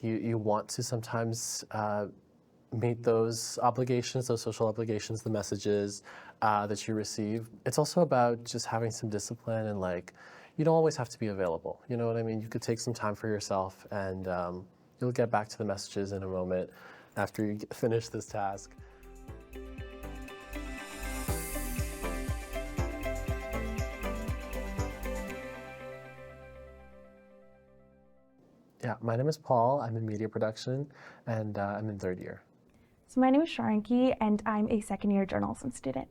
You want to sometimes meet those obligations, those social obligations, the messages that you receive. It's also about just having some discipline and like, you don't always have to be available. You know what I mean? You could take some time for yourself and you'll get back to the messages in a moment after you finish this task. Yeah, my name is Paul. I'm in media production and I'm in third year. So my name is Sharanki and I'm a second-year journalism student.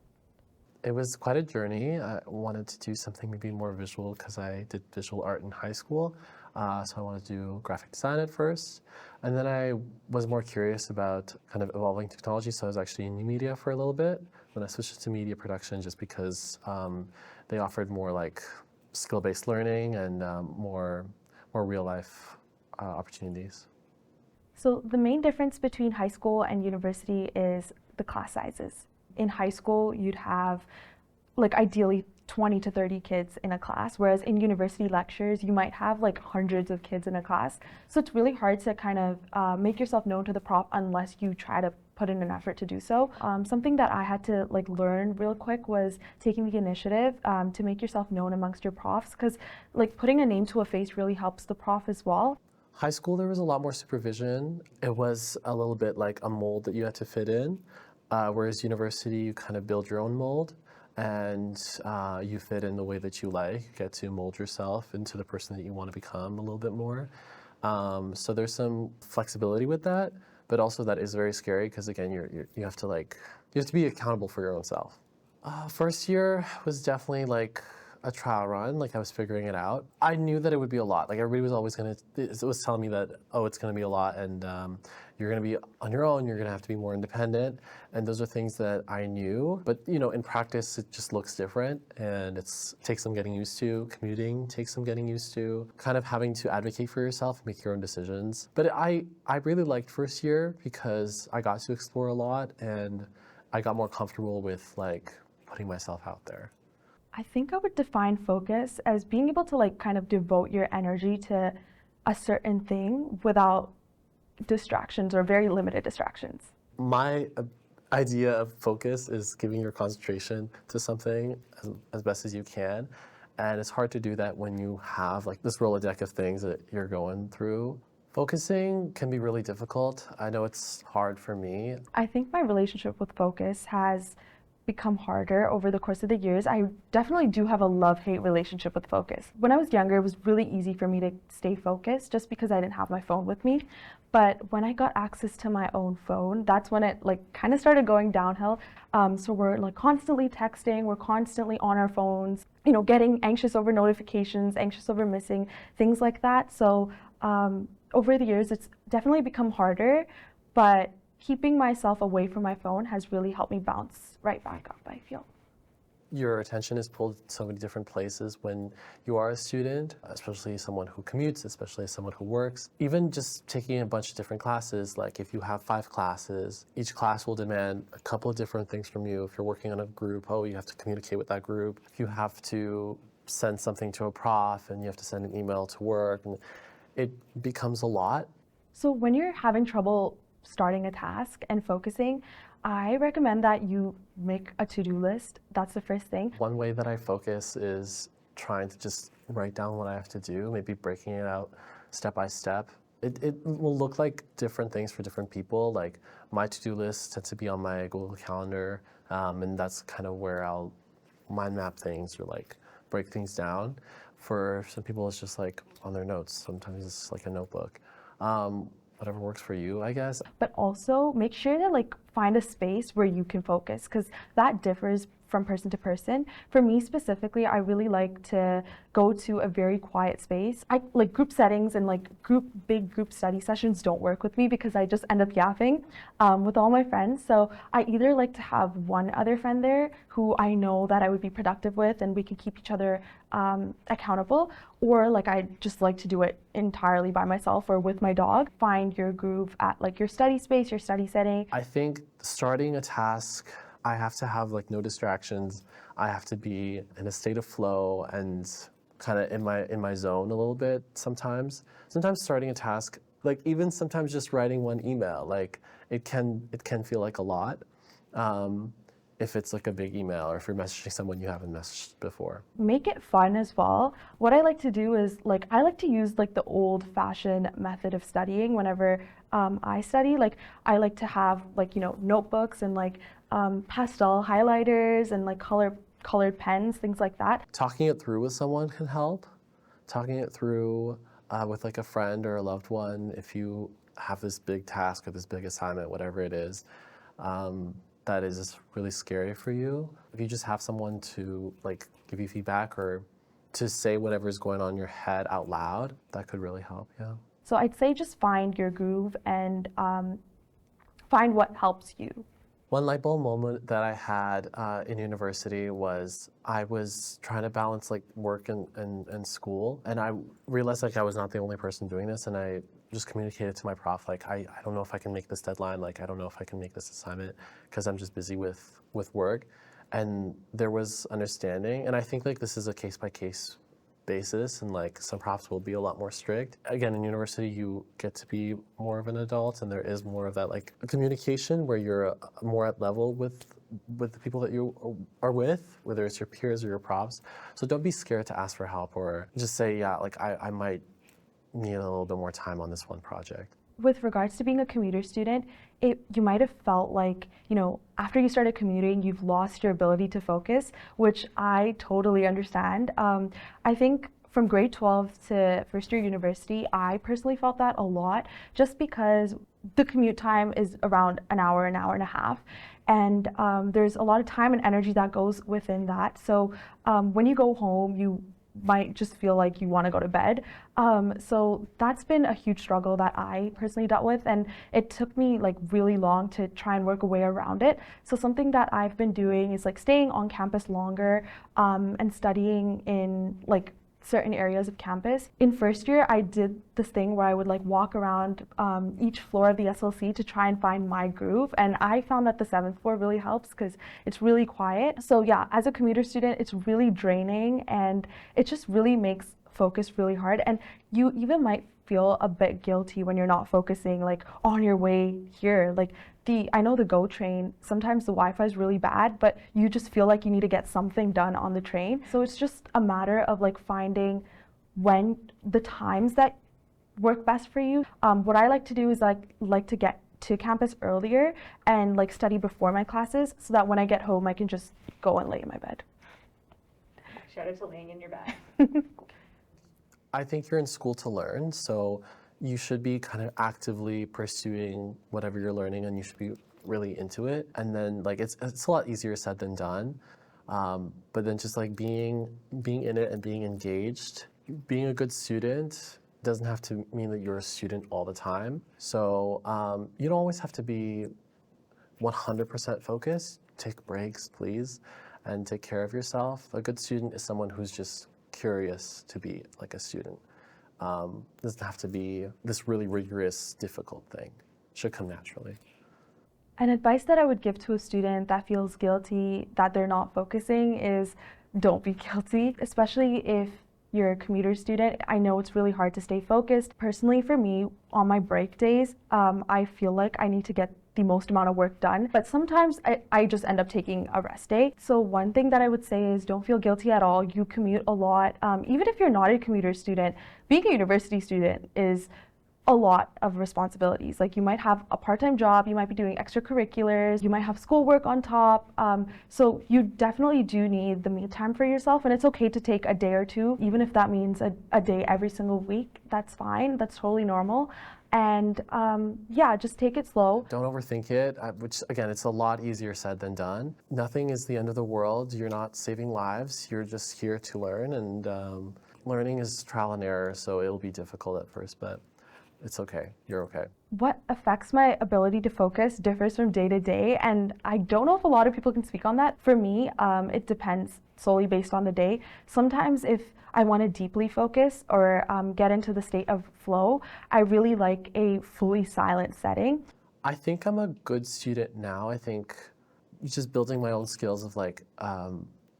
It was quite a journey. I wanted to do something maybe more visual because I did visual art in high school. So I wanted to do graphic design at first. And then I was more curious about kind of evolving technology. So I was actually in new media for a little bit. Then I switched to media production just because they offered more like skill-based learning and more real life opportunities. So the main difference between high school and university is the class sizes. In high school, you'd have like ideally 20 to 30 kids in a class, whereas in university lectures, you might have like hundreds of kids in a class. So it's really hard to kind of make yourself known to the prof unless you try to put in an effort to do so. Something that I had to like learn real quick was taking the initiative to make yourself known amongst your profs, because like putting a name to a face really helps the prof as well. High school, there was a lot more supervision. It was a little bit like a mold that you had to fit in, whereas university, you kind of build your own mold and you fit in the way that you like. You get to mold yourself into the person that you want to become a little bit more. So there's some flexibility with that, but also that is very scary because again, you have to be accountable for your own self. First year was definitely like a trial run, like I was figuring it out. I knew that it would be a lot. Like everybody was always it was telling me that, oh, it's gonna be a lot and you're gonna be on your own, you're gonna have to be more independent. And those are things that I knew, but you know, in practice, it just looks different and it takes some getting used to. Commuting takes some getting used to, kind of having to advocate for yourself, make your own decisions. But I really liked first year because I got to explore a lot and I got more comfortable with like putting myself out there. I think I would define focus as being able to like kind of devote your energy to a certain thing without distractions or very limited distractions. My idea of focus is giving your concentration to something as best as you can. And it's hard to do that when you have like this Rolodex of things that you're going through. Focusing can be really difficult. I know it's hard for me. I think my relationship with focus has become harder over the course of the years. I definitely do have a love-hate relationship with focus. When I was younger, it was really easy for me to stay focused just because I didn't have my phone with me. But when I got access to my own phone, that's when it like kind of started going downhill. So we're like constantly texting, we're constantly on our phones, you know, getting anxious over notifications, anxious over missing, things like that. So over the years, it's definitely become harder, but keeping myself away from my phone has really helped me bounce right back up, I feel. Your attention is pulled so many different places when you are a student, especially someone who commutes, especially someone who works. Even just taking a bunch of different classes, like if you have 5 classes, each class will demand a couple of different things from you. If you're working on a group, oh, you have to communicate with that group. If you have to send something to a prof and you have to send an email to work, and it becomes a lot. So when you're having trouble starting a task and focusing, I recommend that you make a to-do list. That's the first thing. One way that I focus is trying to just write down what I have to do, maybe breaking it out step by step. It will look like different things for different people. Like my to-do list tends to be on my Google Calendar, and that's kind of where I'll mind map things or like break things down. For some people, it's just like on their notes. Sometimes it's like a notebook. Whatever works for you, I guess. But also make sure to like find a space where you can focus, because that differs from person to person. For me specifically, I really like to go to a very quiet space. I like group settings and like big group study sessions don't work with me because I just end up yapping with all my friends. So I either like to have one other friend there who I know that I would be productive with and we can keep each other accountable, or like I just like to do it entirely by myself or with my dog. Find your groove at like your study space, your study setting. I think starting a task, I have to have like no distractions. I have to be in a state of flow and kind of in my zone a little bit sometimes. Sometimes starting a task Like even sometimes just writing one email, like it can feel like a lot. Um, if it's like a big email or if you're messaging someone you haven't messaged before. Make it fun as well. What I like to do is like I like to use like the old-fashioned method of studying whenever I study. Like I like to have like notebooks and like pastel highlighters and like colored pens, things like that. Talking it through with someone can help. Talking it through with like a friend or a loved one if you have this big task or this big assignment, whatever it is, that is really scary for you. If you just have someone to like give you feedback or to say whatever is going on in your head out loud, that could really help, yeah. So I'd say just find your groove and find what helps you. One light bulb moment that I had in university was I was trying to balance like work and school, and I realized like I was not the only person doing this, and I just communicated to my prof like I don't know if I can make this deadline, like I don't know if I can make this assignment because I'm just busy with work, and there was understanding, and I think like this is a case by case basis, and like some profs will be a lot more strict. Again, in university, you get to be more of an adult, and there is more of that like communication where you're more at level with the people that you are with, whether it's your peers or your profs. So don't be scared to ask for help or just say, yeah, like I might need a little bit more time on this one project. With regards to being a commuter student, you might have felt like, after you started commuting, you've lost your ability to focus, which I totally understand. I think from grade 12 to first year university, I personally felt that a lot just because the commute time is around an hour and a half. And there's a lot of time and energy that goes within that. So when you go home, you might just feel like you want to go to bed. So that's been a huge struggle that I personally dealt with, and it took me like really long to try and work a way around it. So something that I've been doing is like staying on campus longer and studying in like certain areas of campus. In first year, I did this thing where I would like walk around each floor of the SLC to try and find my groove. And I found that the 7th floor really helps because it's really quiet. So yeah, as a commuter student, it's really draining and it just really makes focus really hard. And you even might feel a bit guilty when you're not focusing like on your way here. Like I know the GO train, sometimes the Wi-Fi is really bad, but you just feel like you need to get something done on the train. So it's just a matter of like finding when the times that work best for you. What I like to do is like to get to campus earlier and like study before my classes so that when I get home, I can just go and lay in my bed. Shout out to laying in your bed. I think you're in school to learn, so you should be kind of actively pursuing whatever you're learning, and you should be really into it. And then like it's a lot easier said than done, but then just like being in it and being engaged, being a good student doesn't have to mean that you're a student all the time. So you don't always have to be 100% focused. Take breaks, please, and take care of yourself. A good student is someone who's just curious to be like a student. Doesn't have to be this really rigorous, difficult thing. It should come naturally. An advice that I would give to a student that feels guilty that they're not focusing is don't be guilty, especially if you're a commuter student. I know it's really hard to stay focused. Personally, for me, on my break days, I feel like I need to get the most amount of work done, but sometimes I just end up taking a rest day. So one thing that I would say is don't feel guilty at all. You commute a lot. Even if you're not a commuter student, being a university student is a lot of responsibilities. Like you might have a part-time job, you might be doing extracurriculars, you might have schoolwork on top. So you definitely do need the me time for yourself, and it's okay to take a day or two, even if that means a day every single week. That's fine, that's totally normal. And yeah, just take it slow. Don't overthink it, which again, it's a lot easier said than done. Nothing is the end of the world. You're not saving lives. You're just here to learn, and learning is trial and error, so it'll be difficult at first, but it's okay. You're okay. What affects my ability to focus differs from day to day, and I don't know if a lot of people can speak on that. For me, it depends solely based on the day. Sometimes if I want to deeply focus or get into the state of flow, I really like a fully silent setting. I think I'm a good student now. I think just building my own skills of like,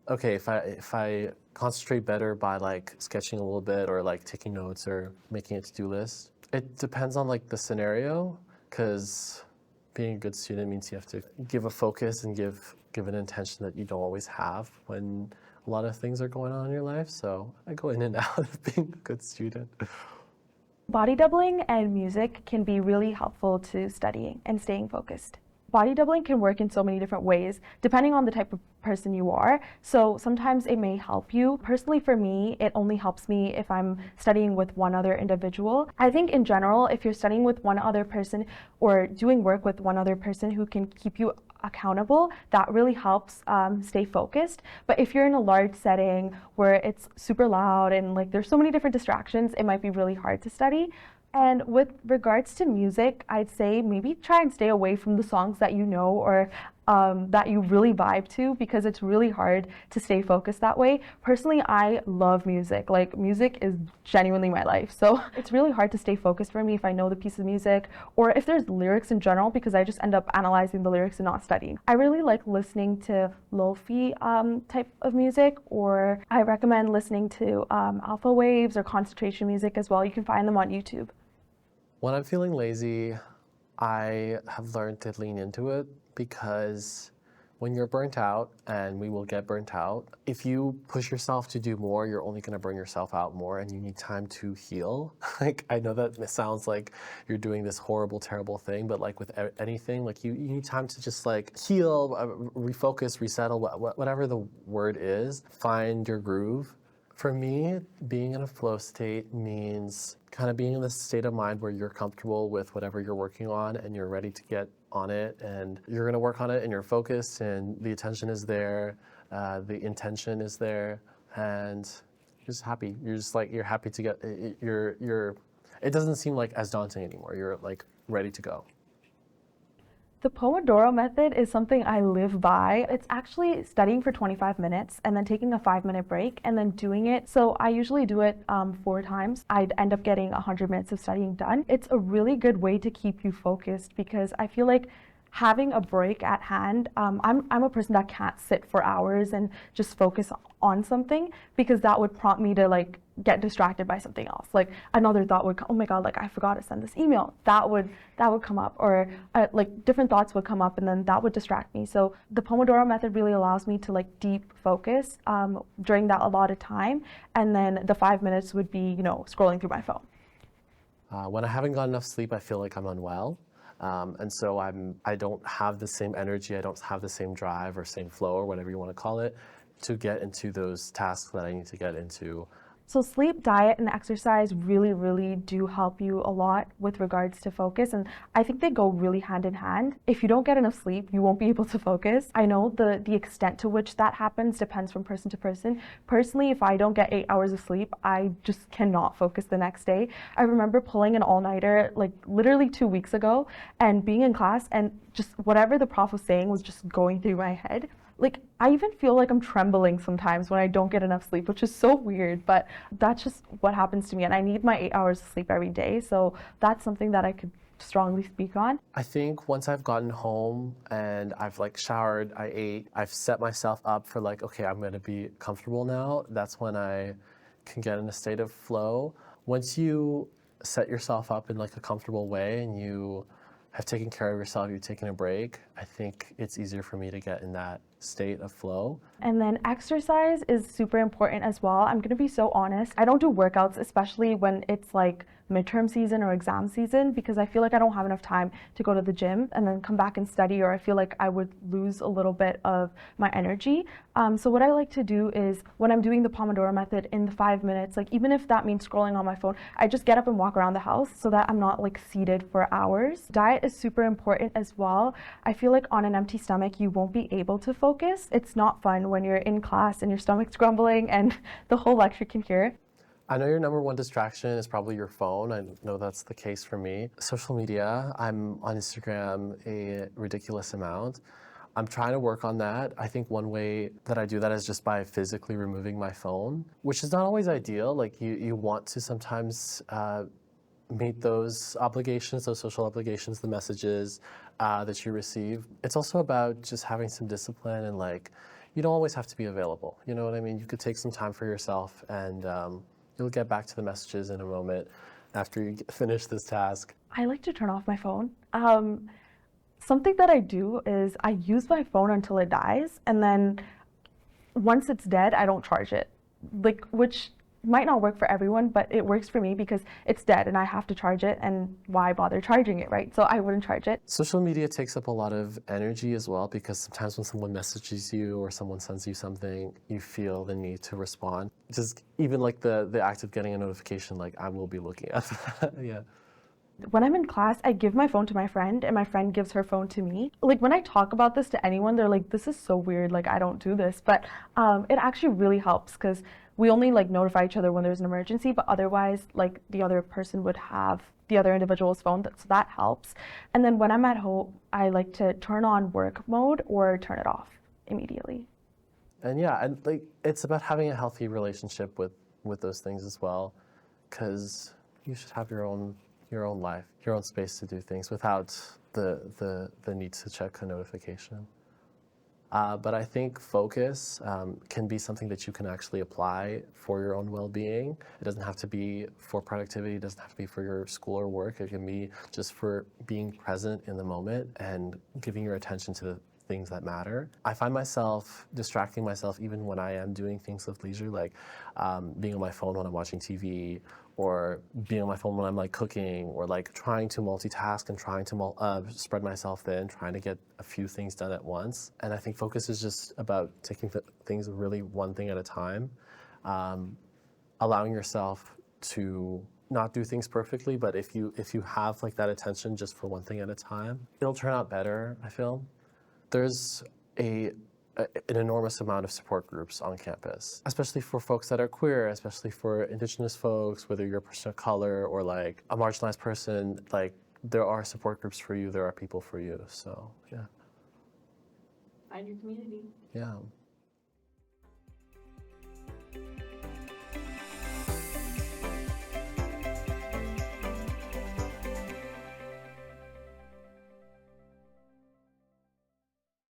okay, if I concentrate better by like sketching a little bit or like taking notes or making a to-do list, It depends on like the scenario, because being a good student means you have to give a focus and give an intention that you don't always have when a lot of things are going on in your life. So I go in and out of being a good student. Body doubling and music can be really helpful to studying and staying focused. Body doubling can work in so many different ways depending on the type of person you are. So sometimes it may help you. Personally, for me, it only helps me if I'm studying with one other individual. I think in general, if you're studying with one other person or doing work with one other person who can keep you accountable, that really helps stay focused. But if you're in a large setting where it's super loud and like there's so many different distractions, it might be really hard to study. And with regards to music, I'd say maybe try and stay away from the songs that you know or that you really vibe to, because it's really hard to stay focused that way. Personally, I love music. Like, music is genuinely my life. So it's really hard to stay focused for me if I know the piece of music or if there's lyrics in general, because I just end up analyzing the lyrics and not studying. I really like listening to lo-fi type of music, or I recommend listening to alpha waves or concentration music as well. You can find them on YouTube. When I'm feeling lazy, I have learned to lean into it, because when you're burnt out, and we will get burnt out, if you push yourself to do more, you're only going to burn yourself out more, and you need time to heal. Like, I know that sounds like you're doing this horrible, terrible thing, but like with anything, like you need time to just like heal, refocus, resettle, whatever the word is, find your groove. For me, being in a flow state means kind of being in this state of mind where you're comfortable with whatever you're working on and you're ready to get on it, and you're going to work on it and you're focused and the attention is there, the intention is there, and you're just happy. You're just like, you're happy to get, it doesn't seem like as daunting anymore. You're like ready to go. The Pomodoro method is something I live by. It's actually studying for 25 minutes and then taking a 5-minute break and then doing it. So I usually do it 4 times. I'd end up getting 100 minutes of studying done. It's a really good way to keep you focused, because I feel like having a break at hand, I'm a person that can't sit for hours and just focus on something, because that would prompt me to like get distracted by something else. Like another thought would come, oh my God, like I forgot to send this email. That would come up, or like different thoughts would come up, and then that would distract me. So the Pomodoro method really allows me to like deep focus during that allotted time, and then the 5 minutes would be, scrolling through my phone. When I haven't got enough sleep, I feel like I'm unwell. And so I don't have the same energy, I don't have the same drive or same flow or whatever you want to call it to get into those tasks that I need to get into. So sleep, diet, and exercise really, really do help you a lot with regards to focus, and I think they go really hand in hand. If you don't get enough sleep, you won't be able to focus. I know the extent to which that happens depends from person to person. Personally, if I don't get 8 hours of sleep, I just cannot focus the next day. I remember pulling an all-nighter like literally 2 weeks ago and being in class, and just whatever the prof was saying was just going through my head. Like, I even feel like I'm trembling sometimes when I don't get enough sleep, which is so weird, but that's just what happens to me. And I need my 8 hours of sleep every day. So that's something that I could strongly speak on. I think once I've gotten home and I've like showered, I ate, I've set myself up for like, okay, I'm going to be comfortable now. That's when I can get in a state of flow. Once you set yourself up in like a comfortable way and you have taken care of yourself, you've taken a break, I think it's easier for me to get in that state of flow. And then exercise is super important as well. I'm gonna be so honest. I don't do workouts, especially when it's like midterm season or exam season, because I feel like I don't have enough time to go to the gym and then come back and study, or I feel like I would lose a little bit of my energy. So what I like to do is when I'm doing the Pomodoro method in the 5 minutes, like even if that means scrolling on my phone, I just get up and walk around the house so that I'm not like seated for hours. Diet is super important as well. I feel like on an empty stomach, you won't be able to focus. It's not fun when you're in class and your stomach's grumbling and the whole lecture can hear. I know your number one distraction is probably your phone. I know that's the case for me. Social media, I'm on Instagram a ridiculous amount. I'm trying to work on that. I think one way that I do that is just by physically removing my phone, which is not always ideal. Like you want to sometimes meet those obligations, those social obligations, the messages that you receive. It's also about just having some discipline, and like, you don't always have to be available. You know what I mean? You could take some time for yourself, and you'll get back to the messages in a moment. after you finish this task? I like to turn off my phone. Something that I do is I use my phone until it dies, and then once it's dead, I don't charge it. Like, which might not work for everyone, but it works for me because it's dead and I have to charge it, and why bother charging it, right? So I wouldn't charge it. Social media takes up a lot of energy as well because sometimes when someone messages you or someone sends you something, you feel the need to respond. Just even like the act of getting a notification, like I will be looking at that. Yeah. When I'm in class, I give my phone to my friend and my friend gives her phone to me. Like when I talk about this to anyone, they're like, this is so weird, like I don't do this. But it actually really helps because we only like notify each other when there's an emergency, but otherwise like the other person would have the other individual's phone, so that helps. And then when I'm at home, I like to turn on work mode or turn it off immediately. And yeah, and like it's about having a healthy relationship with those things as well, because you should have your own life, your own space to do things without the need to check a notification. But I think focus can be something that you can actually apply for your own well-being. It doesn't have to be for productivity. It doesn't have to be for your school or work. It can be just for being present in the moment and giving your attention to the things that matter. I find myself distracting myself even when I am doing things with leisure, like being on my phone when I'm watching TV, or being on my phone when I'm like cooking, or like trying to multitask and trying to spread myself thin, trying to get a few things done at once. And I think focus is just about taking things really one thing at a time, allowing yourself to not do things perfectly, but if you have like that attention just for one thing at a time, it'll turn out better, I feel. There's an enormous amount of support groups on campus, especially for folks that are queer, especially for Indigenous folks, whether you're a person of color or like a marginalized person, like there are support groups for you, there are people for you, so yeah. Find your community. Yeah.